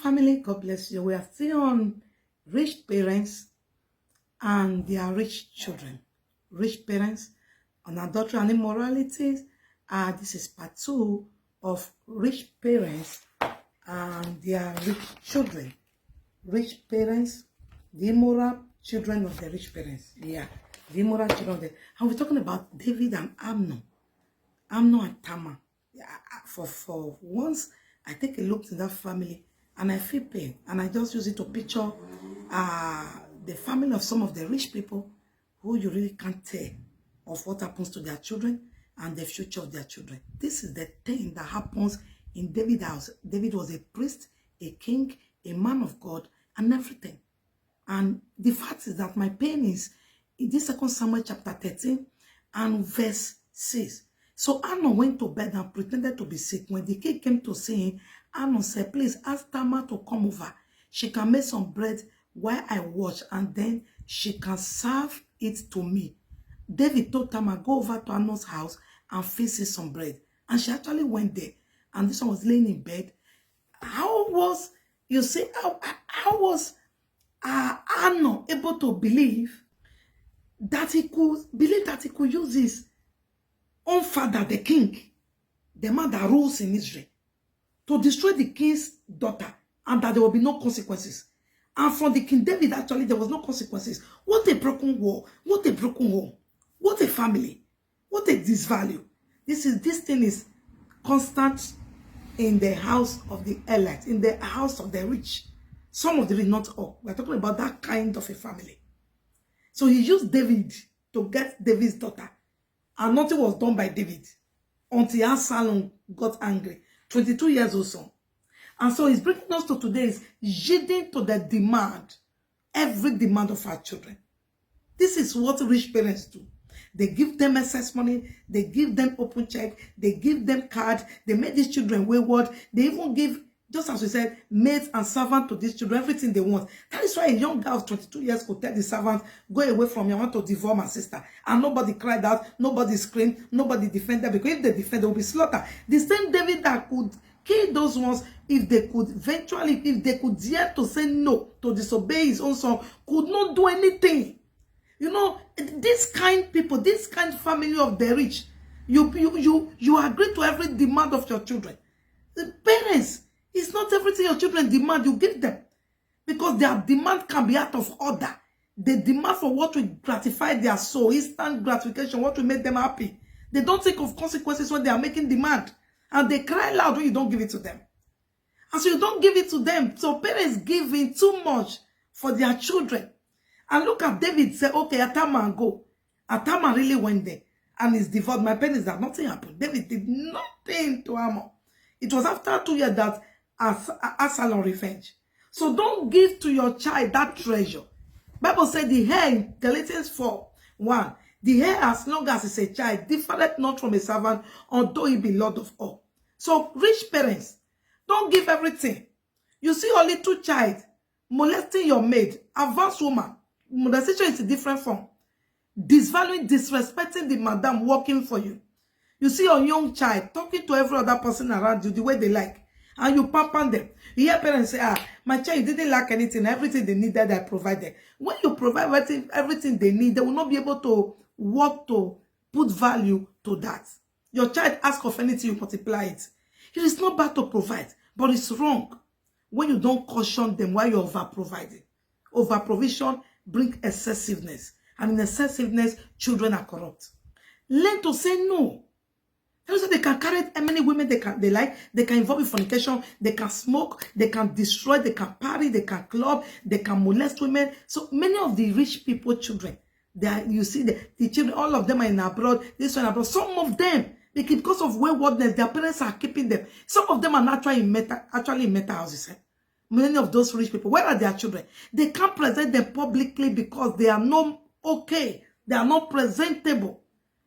Family, God bless you. We are still on rich parents and their rich children. Rich parents on adultery and immorality. This is part 2 of rich parents and their rich children. Rich parents, the immoral children of the rich parents. Yeah, the immoral children of the... And we're talking about David and Amnon. Amnon and Tamar. Yeah, for once, I take a look in that family and I feel pain. And I just use it to picture the family of some of the rich people who you really can't tell of what happens to their children and the future of their children. This is the thing that happens in David's house. David was a priest, a king, a man of God, and everything. And the fact is that my pain is in this 2 Samuel chapter 13 and verse 6. So Amnon went to bed and pretended to be sick. When the king came to see him, Amnon said, please ask Tamar to come over. She can make some bread while I watch, and then she can serve it to me. David told Tamar, go over to Amnon's house and fix some bread. And she actually went there. And this one was laying in bed. How was, you see, how was Amnon able to believe that he could use his own father, the king, the man that rules in Israel, to destroy the king's daughter, and that there will be no consequences? And from the King David, actually, there was no consequences. What a broken war. What a broken home. What a family. What a disvalue. This thing is constant in the house of the elect, in the house of the rich. Some of the rich, not all. We're talking about that kind of a family. So he used David to get David's daughter. And nothing was done by David until Absalom got angry. 22 years or so. And so he's bringing us to today's yielding to the demand, every demand of our children. This is what rich parents do. They give them excess money. They give them open check. They give them card. They make these children wayward. They even give, just as we said, maids and servants to these children, everything they want. That is why a young girl of 22 years could tell the servant, go away from me, I want to divorce my sister. And nobody cried out, nobody screamed, nobody defended, because if they defend, they will be slaughtered. The same David that could kill those ones, if they could eventually, if they could dare to say no, to disobey his own son, could not do anything. You know, this kind people, this kind family of the rich, you agree to every demand of your children. The parents, it's not everything your children demand, you give them. Because their demand can be out of order. They demand for what will gratify their soul, instant gratification, what will make them happy. They don't think of consequences when they are making demand. And they cry loud when you don't give it to them. And so you don't give it to them. So parents give in too much for their children. And look at David say, okay, Tamar go. And Tamar really went there. And is divorced. My pain is that nothing happened. David did nothing to Amnon. It was after 2 years that Absalom revenge. So don't give to your child that treasure. Bible said the hair in Galatians 4:1. The heir, as long as it's a child, differeth not from a servant, although he be Lord of all. So, rich parents, don't give everything. You see your little child molesting your maid, advanced woman. Molestation is a different form. Disvaluing, disrespecting the madam working for you. You see your young child talking to every other person around you the way they like. And you pamper them. You hear parents say, my child didn't lack anything. Everything they needed, I provided. When you provide everything they need, they will not be able to work to put value to that. Your child asks of anything, you multiply it. It is not bad to provide, but it's wrong when you don't caution them while you're over-providing. Over-provision brings excessiveness. And in excessiveness, children are corrupt. Learn to say no. They can carry how many women they like. They can involve in fornication. They can smoke. They can destroy. They can party. They can club. They can molest women. So many of the rich people children, you see the children, all of them are in abroad. This one abroad. Some of them, because of waywardness, their parents are keeping them. Some of them are actually in mental houses. Many of those rich people, where are their children? They can't present them publicly because they are not okay. They are not presentable.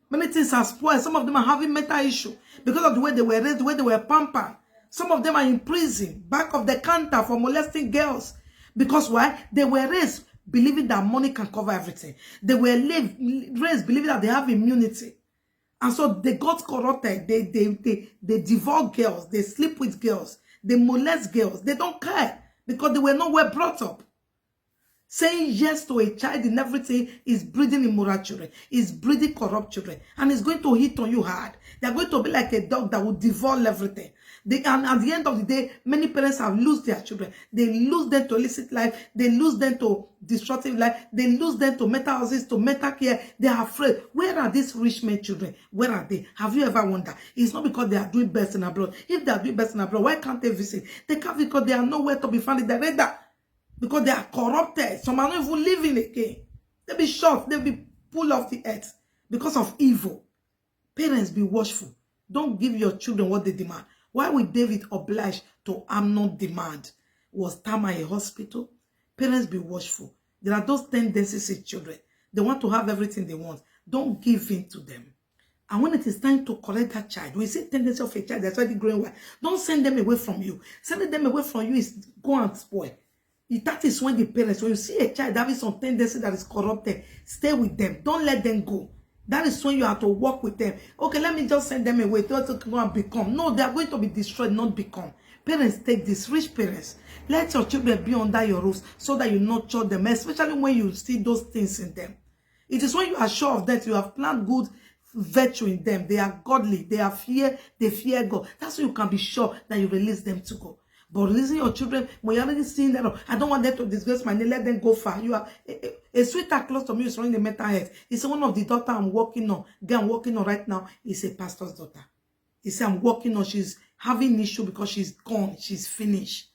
Many things are spoiled. Some of them are having mental issue because of the way they were raised, the way they were pampered. Some of them are in prison, back of the counter for molesting girls. Because why? They were raised believing that money can cover everything. They were raised believing that they have immunity. And so they got corrupted. They devour girls. They sleep with girls. They molest girls. They don't care because they were not well brought up. Saying yes to a child in everything is breeding immoral children, is breeding corrupt children, and it's going to hit on you hard. They're going to be like a dog that will devour everything. And at the end of the day, many parents have lost their children. They lose them to illicit life. They lose them to destructive life. They lose them to mental houses, to mental care. They are afraid. Where are these rich men children? Where are they? Have you ever wondered? It's not because they are doing best in abroad. If they are doing best in abroad, why can't they visit? They can't because they are nowhere to be found in the radar. Because they are corrupted. Some are not even living again. They'll be shot. They'll be pulled off the earth because of evil. Parents, be watchful. Don't give your children what they demand. Why would David oblige to Amnon's demand? Was Tamar a hospital? Parents, be watchful. There are those tendencies in children. They want to have everything they want. Don't give in to them. And when it is time to correct that child, we see tendency of a child that's already growing well. Don't send them away from you. Sending them away from you is go and spoil. That is when the parents, when you see a child having some tendency that is corrupted, stay with them. Don't let them go. That is when you have to work with them. Okay, let me just send them away. They also go and become. No, they are going to be destroyed, not become. Parents, take this. Rich parents, let your children be under your roofs so that you nurture them, especially when you see those things in them. It is when you are sure of that you have planted good virtue in them. They are godly. They fear God. That's when you can be sure that you release them to go. But releasing your children, when you're already seeing them, I don't want them to disgrace my name, let them go far. You are a sweetheart close to me is running the mental health. It's one of the daughter I'm working on. Girl I'm working on right now is a pastor's daughter. He said I'm working on, she's having issue because she's gone, she's finished.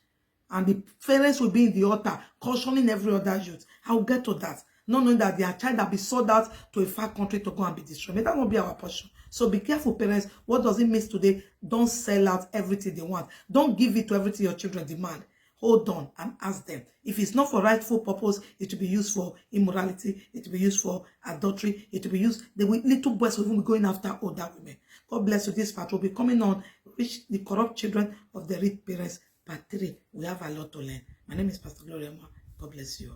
And the parents will be in the altar, cautioning every other youth. I'll get to that. Not knowing that their child will be sold out to a far country to go and be destroyed. May that not be our portion. So be careful, parents. What does it mean today? Don't sell out everything they want. Don't give it to everything your children demand. Hold on and ask them. If it's not for rightful purpose, it will be used for immorality. It will be used for adultery. It will be used. The little boys will even be going after older women. God bless you. This part will be coming on. Reach the corrupt children of the rich parents. Part 3. We have a lot to learn. My name is Pastor Gloria. God bless you.